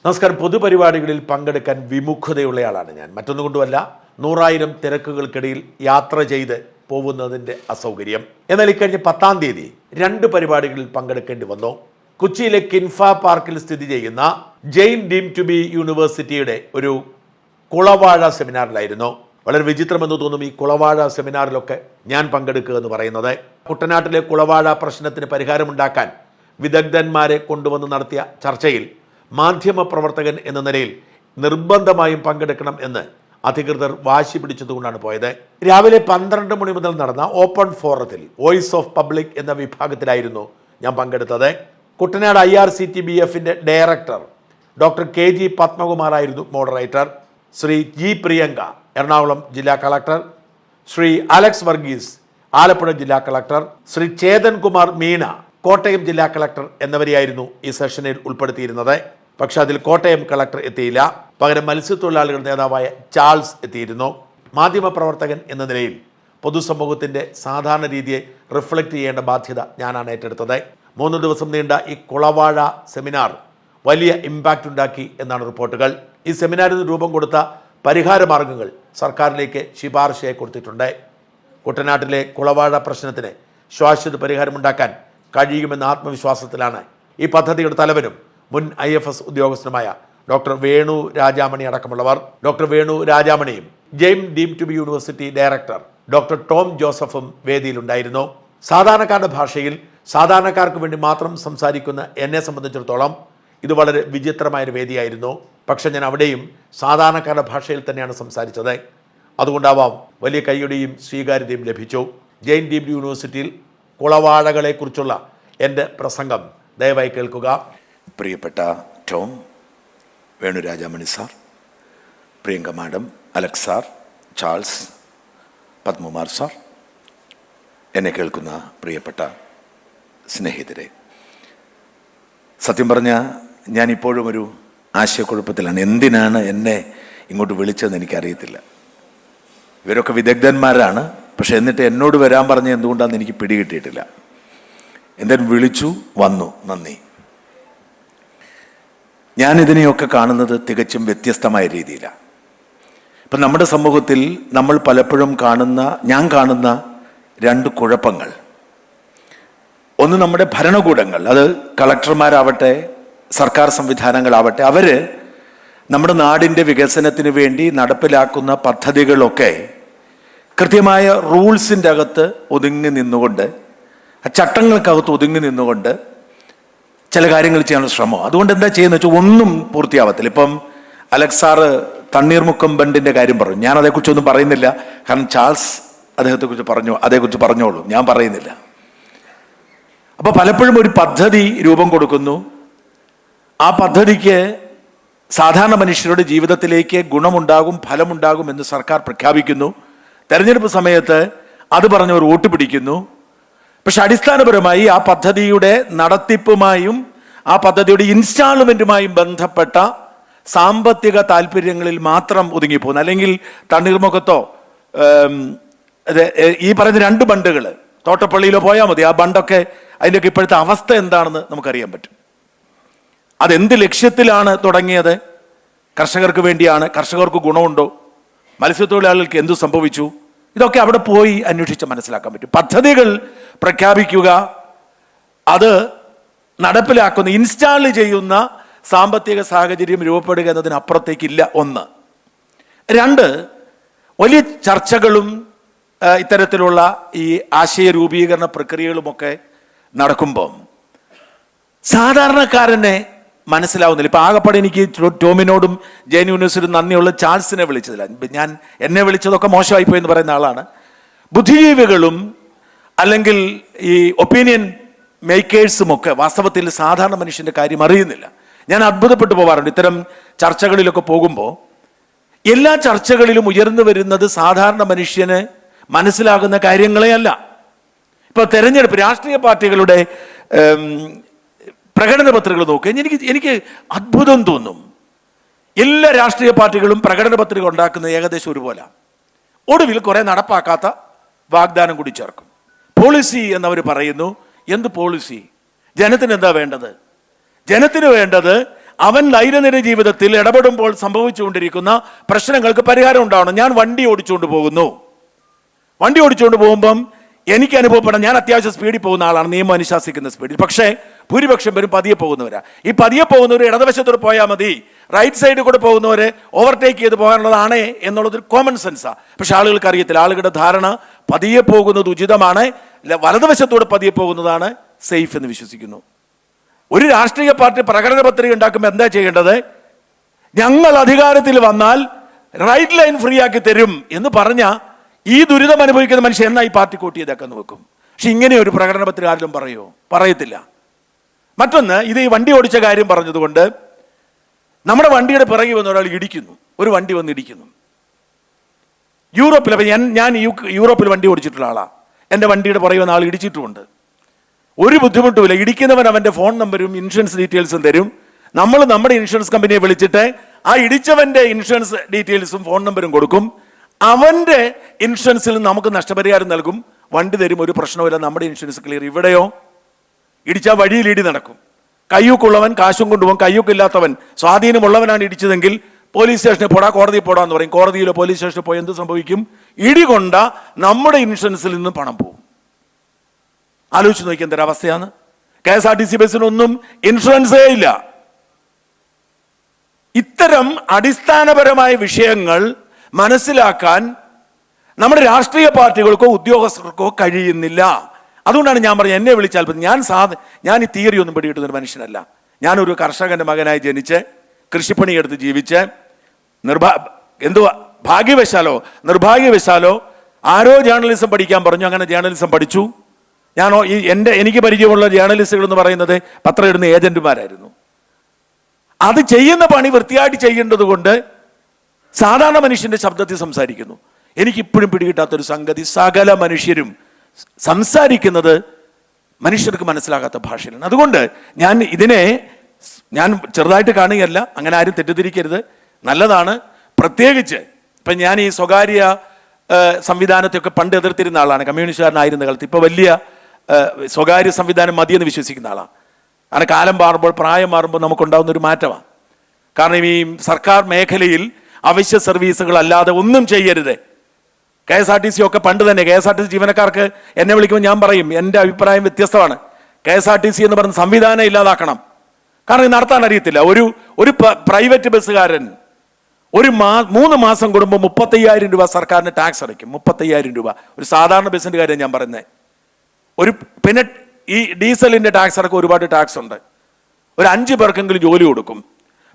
നമസ്കാരം. പൊതുപരിപാടികളിൽ പങ്കെടുക്കാൻ വിമുഖതയുള്ളയാളാണ് ഞാൻ. മറ്റൊന്നുകൊണ്ടുമല്ല, 100,000 തിരക്കുകൾക്കിടയിൽ യാത്ര ചെയ്ത് പോകുന്നതിൻ്റെ അസൗകര്യം. എന്നാൽ ഇക്കഴിഞ്ഞ 10-ാം തീയതി 2 പരിപാടികളിൽ പങ്കെടുക്കേണ്ടി വന്നു. കൊച്ചിയിലെ കിൻഫ പാർക്കിൽ സ്ഥിതി ചെയ്യുന്ന ജെയിൻ ഡീം ടു ബി യൂണിവേഴ്സിറ്റിയുടെ ഒരു കുളവാഴ സെമിനാറിലായിരുന്നു. വളരെ വിചിത്രമെന്ന് തോന്നും ഈ കുളവാഴ സെമിനാറിലൊക്കെ ഞാൻ പങ്കെടുക്കുക എന്ന് പറയുന്നത്. കുട്ടനാട്ടിലെ കുളവാഴ പ്രശ്നത്തിന് പരിഹാരമുണ്ടാക്കാൻ വിദഗ്ധന്മാരെ കൊണ്ടുവന്ന് നടത്തിയ ചർച്ചയിൽ മാധ്യമപ്രവർത്തകൻ എന്ന നിലയിൽ നിർബന്ധമായും പങ്കെടുക്കണം എന്ന് അധികൃതർ വാശി പിടിച്ചതുകൊണ്ടാണ് പോയത്. രാവിലെ 12 മണി മുതൽ നടന്ന ഓപ്പൺ ഫോറത്തിൽ വോയിസ് ഓഫ് പബ്ലിക് എന്ന വിഭാഗത്തിലായിരുന്നു ഞാൻ പങ്കെടുത്തത്. കുട്ടനാട് IRCTBFന്റെ ഡയറക്ടർ ഡോക്ടർ KG പത്മകുമാറായിരുന്നു മോഡറേറ്റർ. ശ്രീ G പ്രിയങ്ക എറണാകുളം ജില്ലാ കളക്ടർ, ശ്രീ അലക്സ് വർഗീസ് ആലപ്പുഴ ജില്ലാ കളക്ടർ, ശ്രീ ചേതൻ കുമാർ മീണ കോട്ടയം ജില്ലാ കളക്ടർ എന്നിവരെയായിരുന്നു ഈ സെഷനിൽ ഉൾപ്പെടുത്തിയിരുന്നത്. പക്ഷെ അതിൽ കോട്ടയം കളക്ടർ എത്തിയില്ല. പകരം മത്സ്യത്തൊഴിലാളികളുടെ നേതാവായ ചാൾസ് എത്തിയിരുന്നു. മാധ്യമപ്രവർത്തകൻ എന്ന നിലയിൽ പൊതുസമൂഹത്തിൻ്റെ സാധാരണ രീതിയെ റിഫ്ലക്റ്റ് ചെയ്യേണ്ട ബാധ്യത ഞാനാണ് ഏറ്റെടുത്തത്. 3 ദിവസം നീണ്ട ഈ കുളവാഴ സെമിനാർ വലിയ ഇമ്പാക്റ്റ് ഉണ്ടാക്കി എന്നാണ് റിപ്പോർട്ടുകൾ. ഈ സെമിനാറിന് രൂപം കൊടുത്ത പരിഹാര മാർഗങ്ങൾ സർക്കാരിലേക്ക് ശുപാർശയായി കൊടുത്തിട്ടുണ്ട്. കുട്ടനാട്ടിലെ കുളവാഴ പ്രശ്നത്തിന് ശാശ്വത പരിഹാരമുണ്ടാക്കാൻ കഴിയുമെന്ന ആത്മവിശ്വാസത്തിലാണ് ഈ പദ്ധതിയുടെ തലവനും മുൻ IFS ഉദ്യോഗസ്ഥനുമായ ഡോക്ടർ വേണു രാജാമണി അടക്കമുള്ളവർ. ഡോക്ടർ വേണു രാജാമണിയും Jain deem to be university director doctor Tom ജോസഫും വേദിയിലുണ്ടായിരുന്നു. സാധാരണക്കാരുടെ ഭാഷയിൽ സാധാരണക്കാർക്ക് വേണ്ടി മാത്രം സംസാരിക്കുന്ന എന്നെ സംബന്ധിച്ചിടത്തോളം ഇത് വളരെ വിചിത്രമായൊരു വേദിയായിരുന്നു. പക്ഷെ ഞാൻ അവിടെയും സാധാരണക്കാരുടെ ഭാഷയിൽ തന്നെയാണ് സംസാരിച്ചത്. അതുകൊണ്ടാവാം വലിയ കൈയുടെയും സ്വീകാര്യതയും ലഭിച്ചു. ജെയിൻ ഡീം യൂണിവേഴ്സിറ്റിയിൽ കുളവാഴകളെക്കുറിച്ചുള്ള എൻ്റെ പ്രസംഗം ദയവായി കേൾക്കുക. പ്രിയപ്പെട്ട Tom, Venu Rajamani sir, Priyanka madam, Alex sir, Charles, Padmakumar sir, എന്നെ കേൾക്കുന്ന പ്രിയപ്പെട്ട സ്നേഹിതരെ, സത്യം പറഞ്ഞാൽ ഞാനിപ്പോഴും ഒരു ആശയക്കുഴപ്പത്തിലാണ്. എന്തിനാണ് എന്നെ ഇങ്ങോട്ട് വിളിച്ചതെന്ന് എനിക്കറിയത്തില്ല. ഇവരൊക്കെ വിദഗ്ധന്മാരാണ്. പക്ഷെ എന്നിട്ട് എന്നോട് വരാൻ പറഞ്ഞ എന്തുകൊണ്ടാണെന്ന് എനിക്ക് പിടികിട്ടിയിട്ടില്ല. എന്തായാലും വിളിച്ചു, വന്നു, നന്ദി. ഞാനിതിനെയൊക്കെ കാണുന്നത് തികച്ചും വ്യത്യസ്തമായ രീതിയിലാണ്. ഇപ്പം നമ്മുടെ സമൂഹത്തിൽ നമ്മൾ പലപ്പോഴും ഞാൻ കാണുന്ന 2 കുഴപ്പങ്ങൾ. ഒന്ന്, നമ്മുടെ ഭരണകൂടങ്ങൾ, അത് കളക്ടർമാരാവട്ടെ സർക്കാർ സംവിധാനങ്ങളാവട്ടെ, അവർ നമ്മുടെ നാടിൻ്റെ വികസനത്തിന് വേണ്ടി നടപ്പിലാക്കുന്ന പദ്ധതികളൊക്കെ കൃത്യമായ റൂൾസിൻ്റെ അകത്ത് ഒതുങ്ങി നിന്നുകൊണ്ട്, ചട്ടങ്ങൾക്കകത്ത് ഒതുങ്ങി നിന്നുകൊണ്ട് ചില കാര്യങ്ങൾ ചെയ്യാനുള്ള ശ്രമം. അതുകൊണ്ട് എന്താ ചെയ്യുന്നത് വെച്ചാൽ ഒന്നും പൂർത്തിയാവത്തില്ല. ഇപ്പം അലക്സ് സാറ് തണ്ണീർമുക്കം ബണ്ടിൻ്റെ കാര്യം പറഞ്ഞു. ഞാൻ അതേക്കുറിച്ചൊന്നും പറയുന്നില്ല, കാരണം ചാൾസ് അതേക്കുറിച്ച് പറഞ്ഞോളൂ, ഞാൻ പറയുന്നില്ല. അപ്പോൾ പലപ്പോഴും ഒരു പദ്ധതി രൂപം കൊടുക്കുന്നു. ആ പദ്ധതിക്ക് സാധാരണ മനുഷ്യരുടെ ജീവിതത്തിലേക്ക് ഗുണമുണ്ടാകും, ഫലമുണ്ടാകും എന്ന് സർക്കാർ പ്രഖ്യാപിക്കുന്നു. തെരഞ്ഞെടുപ്പ് സമയത്ത് അത് പറഞ്ഞവർ വോട്ട് പിടിക്കുന്നു. പക്ഷെ അടിസ്ഥാനപരമായി ആ പദ്ധതിയുടെ നടത്തിപ്പുമായും ആ പദ്ധതിയുടെ ഇൻസ്റ്റാൾമെൻറ്റുമായും ബന്ധപ്പെട്ട സാമ്പത്തിക താല്പര്യങ്ങളിൽ മാത്രം ഒതുങ്ങിപ്പോകുന്നു. അല്ലെങ്കിൽ തണ്ണീർമുഖത്തോ ഈ പറയുന്ന 2 ബണ്ടുകൾ തോട്ടപ്പള്ളിയിലോ പോയാൽ മതി. ആ ബണ്ടൊക്കെ അതിൻ്റെയൊക്കെ ഇപ്പോഴത്തെ അവസ്ഥ എന്താണെന്ന് നമുക്കറിയാൻ പറ്റും. അതെന്ത് ലക്ഷ്യത്തിലാണ് തുടങ്ങിയത്? കർഷകർക്ക് വേണ്ടിയാണ്. കർഷകർക്ക് ഗുണമുണ്ടോ? മത്സ്യത്തൊഴിലാളികൾക്ക് എന്തു സംഭവിച്ചു? ഇതൊക്കെ അവിടെ പോയി അന്വേഷിച്ച് മനസ്സിലാക്കാൻ പറ്റും. പദ്ധതികൾ പ്രഖ്യാപിക്കുക, അത് നടപ്പിലാക്കുന്ന, ഇൻസ്റ്റാൾ ചെയ്യുന്ന സാമ്പത്തിക സാഹചര്യം രൂപപ്പെടുക എന്നതിനപ്പുറത്തേക്കില്ല. 1. 2, വലിയ ചർച്ചകളും ഇത്തരത്തിലുള്ള ഈ ആശയ രൂപീകരണ പ്രക്രിയകളുമൊക്കെ നടക്കുമ്പം സാധാരണക്കാരനെ മനസ്സിലാവുന്നില്ല. ഇപ്പം ആകെപ്പാടെ എനിക്ക് ടോമിനോടും ജെയിൻ യൂണിവേഴ്സിറ്റിയും നന്ദിയുള്ള ചാൾസിനെ വിളിച്ചതില്ല. എന്നെ വിളിച്ചതൊക്കെ മോശമായിപ്പോയി എന്ന് പറയുന്ന ആളാണ്. ബുദ്ധിജീവികളും അല്ലെങ്കിൽ ഈ ഒപ്പീനിയൻ മേക്കേഴ്സുമൊക്കെ വാസ്തവത്തിൽ സാധാരണ മനുഷ്യൻ്റെ കാര്യം അറിയുന്നില്ല. ഞാൻ അത്ഭുതപ്പെട്ടു പോകാറുണ്ട് ഇത്തരം ചർച്ചകളിലൊക്കെ പോകുമ്പോൾ. എല്ലാ ചർച്ചകളിലും ഉയർന്നു വരുന്നത് സാധാരണ മനുഷ്യന് മനസ്സിലാകുന്ന കാര്യങ്ങളെ അല്ല. ഇപ്പോൾ തെരഞ്ഞെടുപ്പ് രാഷ്ട്രീയ പാർട്ടികളുടെ പ്രകടന പത്രികകൾ നോക്കുക, എനിക്ക് അത്ഭുതം തോന്നും. എല്ലാ രാഷ്ട്രീയ പാർട്ടികളും പ്രകടന പത്രിക ഉണ്ടാക്കുന്നത് ഏകദേശം ഒരുപോലെ. ഒടുവിൽ കുറെ നടപ്പാക്കാത്ത വാഗ്ദാനം കൂടി ചേർക്കും. പോളിസി എന്നവർ പറയുന്നു. എന്ത് പോളിസി? ജനത്തിന് എന്താ വേണ്ടത്? ജനത്തിന് വേണ്ടത് അവൻ ദൈനംദിന ജീവിതത്തിൽ ഇടപെടുമ്പോൾ സംഭവിച്ചുകൊണ്ടിരിക്കുന്ന പ്രശ്നങ്ങൾക്ക് പരിഹാരം ഉണ്ടാവണം. ഞാൻ വണ്ടി ഓടിച്ചുകൊണ്ട് പോകുമ്പം എനിക്ക് അനുഭവപ്പെടാം, ഞാൻ അത്യാവശ്യം സ്പീഡിൽ പോകുന്ന ആളാണ്, നിയമം അനുശാസിക്കുന്ന സ്പീഡിൽ. പക്ഷേ ഭൂരിപക്ഷം പേരും പതിയെ പോകുന്നവരാ. ഈ പതിയെ പോകുന്നവർ ഇടതുവശത്തോട് പോയാൽ മതി, റൈറ്റ് സൈഡിൽ കൂടെ പോകുന്നവരെ ഓവർടേക്ക് ചെയ്ത് പോകാനുള്ളതാണ് എന്നുള്ളതൊരു കോമൺ സെൻസാണ്. പക്ഷെ ആളുകൾക്ക് അറിയത്തില്ല. ആളുകളുടെ ധാരണ പതിയെ പോകുന്നത് ഉചിതമാണ്, വലതുവശത്തോട് പതിയെ പോകുന്നതാണ് സേഫ് എന്ന് വിശ്വസിക്കുന്നു. ഒരു രാഷ്ട്രീയ പാർട്ടി പ്രകടന പത്രിക ഉണ്ടാക്കുമ്പോൾ എന്താ ചെയ്യേണ്ടത്? ഞങ്ങൾ അധികാരത്തിൽ വന്നാൽ റൈറ്റ് ലൈൻ ഫ്രീ ആക്കി തരും എന്ന് പറഞ്ഞ ഈ ദുരിതം അനുഭവിക്കുന്ന മനുഷ്യൻ എന്നാ ഈ പാർട്ടി കോട്ട് ചെയ്തൊക്കെ നോക്കും. പക്ഷെ ഇങ്ങനെ ഒരു പ്രകടന പത്രിക ആരിലും പറയത്തില്ല. മറ്റൊന്ന്, ഇത് ഈ വണ്ടി ഓടിച്ച കാര്യം പറഞ്ഞതുകൊണ്ട് നമ്മുടെ വണ്ടിയുടെ പിറകെ വന്ന ഒരാൾ ഇടിക്കുന്നു, ഒരു വണ്ടി വന്ന് ഇടിക്കുന്നു. യൂറോപ്പിൽ, ഞാൻ യൂറോപ്പിൽ വണ്ടി ഓടിച്ചിട്ടുള്ള ആളാണ്. എൻ്റെ വണ്ടിയുടെ പുറകെ വന്ന ആൾ ഇടിച്ചിട്ടുമുണ്ട്. ഒരു ബുദ്ധിമുട്ടുമില്ല. ഇടിക്കുന്നവൻ അവൻ്റെ ഫോൺ നമ്പരും ഇൻഷുറൻസ് ഡീറ്റെയിൽസും തരും. നമ്മൾ നമ്മുടെ ഇൻഷുറൻസ് കമ്പനിയെ വിളിച്ചിട്ട് ആ ഇടിച്ചവൻ്റെ ഇൻഷുറൻസ് ഡീറ്റെയിൽസും ഫോൺ നമ്പരും കൊടുക്കും. അവൻ്റെ ഇൻഷുറൻസിൽ നമുക്ക് നഷ്ടപരിഹാരം നൽകും, വണ്ടി തരും, ഒരു പ്രശ്നമില്ല, നമ്മുടെ ഇൻഷുറൻസ് ക്ലിയർ. ഇവിടെയോ ഇടിച്ചാൽ വഴിയിൽ ഇടി നടക്കും. കയ്യൂക്കുള്ളവൻ കാശും കൊണ്ടുപോകും, കയ്യൂക്കില്ലാത്തവൻ സ്വാധീനമുള്ളവനാണ് ഇടിച്ചതെങ്കിൽ പോലീസ് സ്റ്റേഷനിൽ പോടാ, കോടതിയിൽ പോടാന്ന് പറയും. കോടതിയിലോ പോലീസ് സ്റ്റേഷനിൽ പോയി എന്ത് സംഭവിക്കും? ഇടി കൊണ്ട നമ്മുടെ ഇൻഷുറൻസിൽ നിന്നും പണം പോകും. ആലോചിച്ച് നോക്കി എന്തൊരവസ്ഥയാണ്. KSRTC ബസ്സിനൊന്നും ഇൻഷുറൻസേ ഇല്ല. ഇത്തരം അടിസ്ഥാനപരമായ വിഷയങ്ങൾ മനസ്സിലാക്കാൻ നമ്മുടെ രാഷ്ട്രീയ പാർട്ടികൾക്കോ ഉദ്യോഗസ്ഥർക്കോ കഴിയുന്നില്ല. അതുകൊണ്ടാണ് ഞാൻ പറഞ്ഞത്, എന്നെ വിളിച്ചാൽ ഞാൻ ഈ തിയറി ഒന്നും പിടികിട്ടുന്നൊരു മനുഷ്യനല്ല. ഞാനൊരു കർഷകന്റെ മകനായി ജനിച്ച് കൃഷിപ്പണിയെടുത്ത് ജീവിച്ച് ഭാഗ്യവശാലോ നിർഭാഗ്യവശാലോ ആരോ ജേർണലിസം പഠിക്കാൻ പറഞ്ഞു, അങ്ങനെ ജേർണലിസം പഠിച്ചു. എനിക്ക് പരിചയമുള്ള ജേർണലിസ്റ്റുകൾ എന്ന് പറയുന്നത് പത്രം ഇടുന്ന ഏജന്റുമാരായിരുന്നു. അത് ചെയ്യുന്ന പണി വൃത്തിയായിട്ട് ചെയ്യേണ്ടത് കൊണ്ട് സാധാരണ മനുഷ്യന്റെ ശബ്ദത്തിൽ സംസാരിക്കുന്നു. എനിക്കിപ്പോഴും പിടികിട്ടാത്തൊരു സംഗതി, സകല മനുഷ്യരും സംസാരിക്കുന്നത് മനുഷ്യർക്ക് മനസ്സിലാകാത്ത ഭാഷയിലാണ്. അതുകൊണ്ട് ഞാൻ ചെറുതായിട്ട് കാണുകയല്ല, അങ്ങനെ ആരും തെറ്റിദ്ധരിക്കരുത്, നല്ലതാണ്. പ്രത്യേകിച്ച് ഇപ്പം ഞാൻ ഈ സ്വകാര്യ സംവിധാനത്തെയൊക്കെ പണ്ട് എതിർത്തിരുന്ന ആളാണ്, കമ്മ്യൂണിസ്റ്റുകാരനായിരുന്ന കാലത്ത്. ഇപ്പോൾ വലിയ സ്വകാര്യ സംവിധാനം മതിയെന്ന് വിശ്വസിക്കുന്ന ആളാണ്. അങ്ങനെ കാലം മാറുമ്പോൾ, പ്രായം മാറുമ്പോൾ നമുക്കുണ്ടാകുന്ന ഒരു മാറ്റമാണ്. കാരണം ഈ സർക്കാർ മേഖലയിൽ അവശ്യ സർവീസുകൾ അല്ലാതെ ഒന്നും ചെയ്യരുത്. KSRTC ഒക്കെ പണ്ട് തന്നെ KSRTC ജീവനക്കാർക്ക് എന്നെ വിളിക്കുമ്പോൾ ഞാൻ പറയും, എൻ്റെ അഭിപ്രായം വ്യത്യസ്തമാണ്. KSRTC എന്ന് പറഞ്ഞ സംവിധാനം ഇല്ലാതാക്കണം. കാരണം ഇത് നടത്താൻ അറിയത്തില്ല. ഒരു പ്രൈവറ്റ് ബസ്സുകാരൻ 3 മാസം കൂടുമ്പോൾ 35,000 രൂപ സർക്കാരിന് ടാക്സ് അടയ്ക്കും. 35,000 രൂപ. ഒരു സാധാരണ ബസ്സിൻ്റെ കാര്യം ഞാൻ പറയുന്നത്. പിന്നെ ഈ ഡീസലിൻ്റെ ടാക്സ് അടക്കം ഒരുപാട് ടാക്സ് ഉണ്ട്. ഒരു 5 പേർക്കെങ്കിലും ജോലി കൊടുക്കും.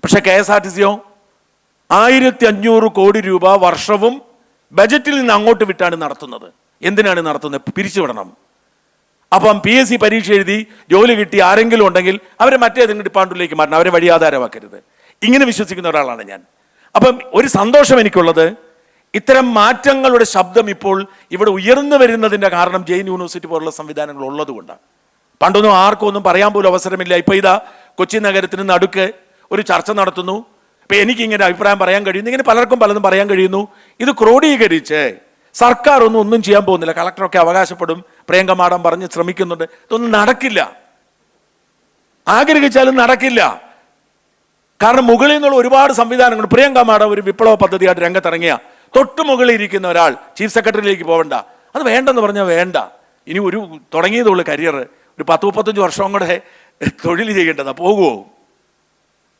പക്ഷെ KSRTCയോ 1500 കോടി രൂപ വർഷവും ബജറ്റിൽ നിന്ന് അങ്ങോട്ട് വിട്ടാണ് നടത്തുന്നത്. എന്തിനാണ് നടത്തുന്നത്? പിരിച്ചുവിടണം. അപ്പം PSC പരീക്ഷ എഴുതി ജോലി കിട്ടി ആരെങ്കിലും ഉണ്ടെങ്കിൽ അവരെ മറ്റേതെങ്കിലും ഡിപ്പാർട്ട്മെന്റിലേക്ക് മാറ്റണം, അവരെ വഴിയാധാരമാക്കരുത്. ഇങ്ങനെ വിശ്വസിക്കുന്ന ഒരാളാണ് ഞാൻ. അപ്പം ഒരു സന്തോഷം എനിക്കുള്ളത്, ഇത്തരം മാറ്റങ്ങളുടെ ശബ്ദം ഇപ്പോൾ ഇവിടെ ഉയർന്നു വരുന്നതിൻ്റെ കാരണം ജെയിൻ യൂണിവേഴ്സിറ്റി പോലുള്ള സംവിധാനങ്ങൾ ഉള്ളതുകൊണ്ടാണ്. പണ്ടൊന്നും ആർക്കും ഒന്നും പറയാൻ പോലും അവസരമില്ല. ഇപ്പോൾ ഇതാ കൊച്ചി നഗരത്തിന് നടുക്ക് ഒരു ചർച്ച നടത്തുന്നു. ഇപ്പം എനിക്കിങ്ങനെ അഭിപ്രായം പറയാൻ കഴിയുന്നു, ഇങ്ങനെ പലർക്കും പലതും പറയാൻ കഴിയുന്നു. ഇത് ക്രോഡീകരിച്ച് സർക്കാർ ഒന്നും ചെയ്യാൻ പോകുന്നില്ല. കളക്ടറൊക്കെ അവകാശപ്പെടും, പ്രിയങ്ക മാഡം പറഞ്ഞ് ശ്രമിക്കുന്നുണ്ട്. ഇതൊന്നും നടക്കില്ല, ആഗ്രഹിച്ചാലും നടക്കില്ല. കാരണം മുകളിൽ നിന്നുള്ള ഒരുപാട് സംവിധാനങ്ങൾ. പ്രിയങ്ക മാഡം ഒരു വിപ്ലവ പദ്ധതിയായിട്ട് രംഗത്തിറങ്ങിയ തൊട്ട് മുകളിൽ ഇരിക്കുന്ന ഒരാൾ ചീഫ് സെക്രട്ടറിയിലേക്ക് പോകണ്ട, അത് വേണ്ടെന്ന് പറഞ്ഞാൽ വേണ്ട. ഇനി തുടങ്ങിയതുള്ള കരിയർ ഒരു 10-35 വർഷം കൂടെ തൊഴിൽ ചെയ്യേണ്ടതാ, പോകുമോ?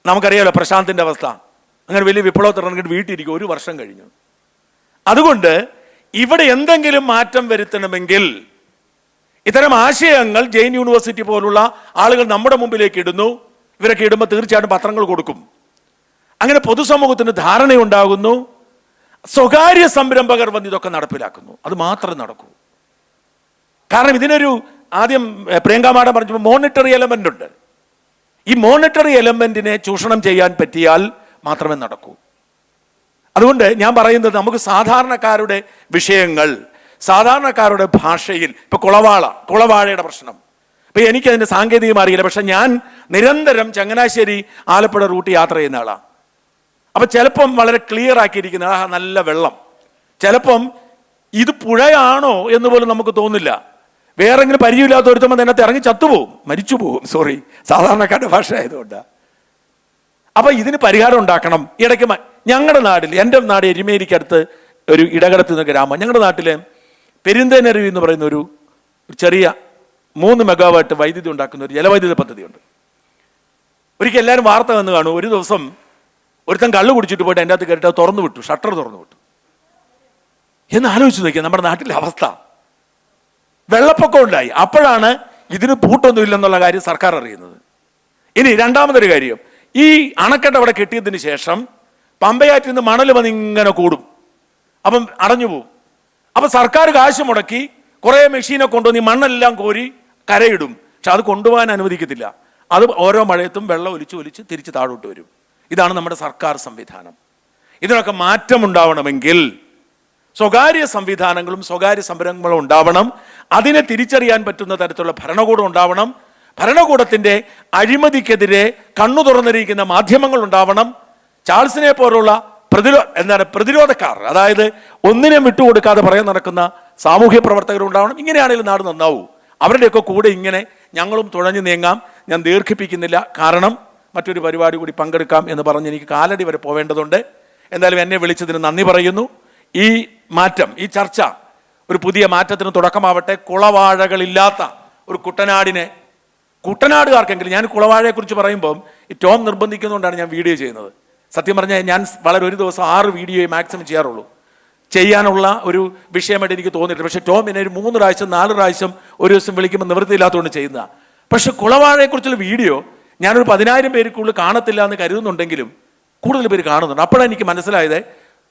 നമുക്കറിയാമല്ലോ പ്രശാന്തിൻ്റെ അവസ്ഥ. അങ്ങനെ വലിയ വിപ്ലവത്തിൽ ഇറങ്ങിയിട്ട് വീട്ടിലിരിക്കും, 1 വർഷം കഴിഞ്ഞു. അതുകൊണ്ട് ഇവിടെ എന്തെങ്കിലും മാറ്റം വരുത്തണമെങ്കിൽ ഇത്തരം ആശയങ്ങൾ ജെയിൻ യൂണിവേഴ്സിറ്റി പോലുള്ള ആളുകൾ നമ്മുടെ മുമ്പിലേക്ക് ഇടുന്നു. ഇവരൊക്കെ ഇടുമ്പോൾ തീർച്ചയായിട്ടും പത്രങ്ങൾ കൊടുക്കും. അങ്ങനെ പൊതുസമൂഹത്തിന് ധാരണയുണ്ടാകുന്നു. സ്വകാര്യ സംരംഭകർ വന്ന് ഇതൊക്കെ നടപ്പിലാക്കുന്നു. അത് മാത്രം നടക്കൂ. കാരണം ഇതിനൊരു ആദ്യം പ്രിയങ്ക മാഡം പറഞ്ഞപ്പോൾ മോണിറ്ററി എലമെന്റ് ഉണ്ട്. ഈ മോണിറ്ററി എലമെന്റിനെ ചൂഷണം ചെയ്യാൻ പറ്റിയാൽ മാത്രമേ നടക്കൂ. അതുകൊണ്ട് ഞാൻ പറയുന്നത്, നമുക്ക് സാധാരണക്കാരുടെ വിഷയങ്ങൾ സാധാരണക്കാരുടെ ഭാഷയിൽ, ഇപ്പൊ കുളവാഴയുടെ പ്രശ്നം, ഇപ്പൊ എനിക്കതിന്റെ സാങ്കേതികം അറിയില്ല. പക്ഷെ ഞാൻ നിരന്തരം ചങ്ങനാശ്ശേരി ആലപ്പുഴ റൂട്ട് യാത്ര ചെയ്യുന്ന ആളാണ്. അപ്പൊ ചിലപ്പം വളരെ ക്ലിയർ ആക്കിയിരിക്കുന്ന നല്ല വെള്ളം, ചിലപ്പം ഇത് പുഴയാണോ എന്ന് പോലും നമുക്ക് തോന്നില്ല. വേറെങ്കിലും പരിചയമില്ലാത്ത ഒരുത്തുമ്പോൾ അതിനകത്ത് ഇറങ്ങി ചത്തുപോകും, മരിച്ചു പോകും. സോറി, സാധാരണക്കാരുടെ ഭാഷ ആയതുകൊണ്ടാണ്. അപ്പൊ ഇതിന് പരിഹാരം ഉണ്ടാക്കണം. ഇടയ്ക്ക് ഞങ്ങളുടെ നാട്ടിൽ, എൻ്റെ നാട് എരുമേലിക്കടുത്ത് ഒരു ഇടകടത്ത് എന്ന ഗ്രാമം, ഞങ്ങളുടെ നാട്ടിലെ പെരുന്തേനരുവി എന്ന് പറയുന്ന ഒരു ചെറിയ 3 മെഗാവാട്ട് വൈദ്യുതി ഉണ്ടാക്കുന്ന ഒരു ജലവൈദ്യുത പദ്ധതിയുണ്ട്. ഒരിക്കൽ എല്ലാവരും വാർത്ത വന്ന് കാണും, ഒരു ദിവസം ഒരുത്തൻ കള്ളു കുടിച്ചിട്ട് പോയിട്ട് അതിൻ്റെ അകത്ത് കയറിയിട്ട് തുറന്നു വിട്ടു, ഷട്ടർ തുറന്നു വിട്ടു. എന്ന് ആലോചിച്ച് നോക്കിയാൽ നമ്മുടെ നാട്ടിലെ അവസ്ഥ. വെള്ളപ്പൊക്കം ഉണ്ടായി. അപ്പോഴാണ് ഇതിന് പൂട്ടൊന്നുമില്ലെന്നുള്ള കാര്യം സർക്കാർ അറിയുന്നത്. ഇനി രണ്ടാമതൊരു കാര്യം, ഈ അണക്കെട്ട് അവിടെ കെട്ടിയതിന് ശേഷം പമ്പയാറ്റിൽ നിന്ന് മണൽ വന്ന് ഇങ്ങനെ കൂടും, അപ്പം അടഞ്ഞു പോവും. അപ്പം സർക്കാർ കാശ് മുടക്കി കുറേ മെഷീനെ കൊണ്ടുവന്ന് ഈ മണ്ണെല്ലാം കോരി കരയിടും. പക്ഷെ അത് കൊണ്ടുപോകാൻ അനുവദിക്കത്തില്ല. അത് ഓരോ മഴയത്തും വെള്ളം ഒലിച്ച് തിരിച്ച് താഴോട്ട് വരും. ഇതാണ് നമ്മുടെ സർക്കാർ സംവിധാനം. ഇതിനൊക്കെ മാറ്റമുണ്ടാവണമെങ്കിൽ സ്വകാര്യ സംവിധാനങ്ങളും സ്വകാര്യ സംരംഭങ്ങളും ഉണ്ടാവണം. അതിനെ തിരിച്ചറിയാൻ പറ്റുന്ന തരത്തിലുള്ള ഭരണകൂടം ഉണ്ടാവണം. ഭരണകൂടത്തിന്റെ അഴിമതിക്കെതിരെ കണ്ണു തുറന്നിരിക്കുന്ന മാധ്യമങ്ങൾ ഉണ്ടാവണം. ചാൾസിനെ പോലുള്ള പ്രതിരോധക്കാർ, അതായത് ഒന്നിനെ വിട്ടുകൊടുക്കാതെ പറയാൻ നടക്കുന്ന സാമൂഹ്യ പ്രവർത്തകർ ഉണ്ടാവണം. ഇങ്ങനെയാണെങ്കിലും നാട് നന്നാവൂ. അവരുടെയൊക്കെ കൂടെ ഇങ്ങനെ ഞങ്ങളും തുഴഞ്ഞു നീങ്ങാം. ഞാൻ ദീർഘിപ്പിക്കുന്നില്ല, കാരണം മറ്റൊരു പരിപാടി കൂടി പങ്കെടുക്കാം എന്ന് പറഞ്ഞ് എനിക്ക് കാലടി വരെ പോവേണ്ടതുണ്ട്. എന്തായാലും എന്നെ വിളിച്ചതിന് നന്ദി പറയുന്നു. ഈ മാറ്റം, ഈ ചർച്ച ഒരു പുതിയ മാറ്റത്തിന് തുടക്കമാവട്ടെ. കുളവാഴകളില്ലാത്ത ഒരു കുട്ടനാടുകാർക്കെങ്കിലും, ഞാൻ കുളവാഴയെക്കുറിച്ച് പറയുമ്പം ഈ ടോം നിർബന്ധിക്കുന്നതുകൊണ്ടാണ് ഞാൻ വീഡിയോ ചെയ്യുന്നത്. സത്യം പറഞ്ഞാൽ ഞാൻ ഒരു ദിവസം 6 വീഡിയോയെ മാക്സിമം ചെയ്യാറുള്ളൂ. ചെയ്യാനുള്ള ഒരു വിഷയമായിട്ട് എനിക്ക് തോന്നിയിട്ടില്ല. പക്ഷേ ടോം എന്നെ ഒരു 3 പ്രാവശ്യം 4 പ്രാവശ്യം ഒരു ദിവസം വിളിക്കുമ്പോൾ നിവൃത്തിയില്ലാത്തതുകൊണ്ട് ചെയ്യുന്നതാണ്. പക്ഷെ കുളവാഴയെക്കുറിച്ചുള്ള വീഡിയോ ഞാനൊരു 10,000 പേര് കൂടുതൽ കാണത്തില്ല എന്ന് കരുതുന്നുണ്ടെങ്കിലും കൂടുതൽ പേര് കാണുന്നുണ്ട്. അപ്പോഴാണ് എനിക്ക് മനസ്സിലായത്,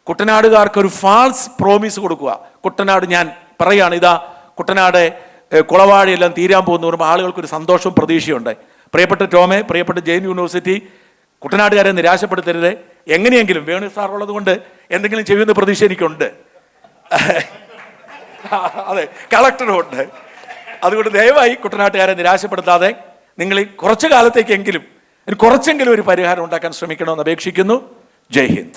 കുട്ടനാടുകാർക്ക് ഒരു ഫാൾസ് പ്രോമിസ് കൊടുക്കുക. കുട്ടനാട്, ഞാൻ പറയുകയാണ്, ഇതാ കുട്ടനാട് കുളവാഴയെല്ലാം തീരാൻ പോകുന്ന പറയുമ്പോൾ ആളുകൾക്കൊരു സന്തോഷവും പ്രതീക്ഷയുണ്ട്. പ്രിയപ്പെട്ട ടോമെ, പ്രിയപ്പെട്ട ജെയിൻ യൂണിവേഴ്സിറ്റി, കുട്ടനാട്ടുകാരെ നിരാശപ്പെടുത്തരുത്. എങ്ങനെയെങ്കിലും വേണു സാർ ഉള്ളത് കൊണ്ട് എന്തെങ്കിലും ചെയ്യുന്ന പ്രതീക്ഷ എനിക്കുണ്ട്. അതെ, കളക്ടറുണ്ട്. അതുകൊണ്ട് ദയവായി കുട്ടനാട്ടുകാരെ നിരാശപ്പെടുത്താതെ നിങ്ങൾ കുറച്ചു കാലത്തേക്കെങ്കിലും കുറച്ചെങ്കിലും ഒരു പരിഹാരം ഉണ്ടാക്കാൻ ശ്രമിക്കണമെന്ന് അപേക്ഷിക്കുന്നു. ജയ് ഹിന്ദ്.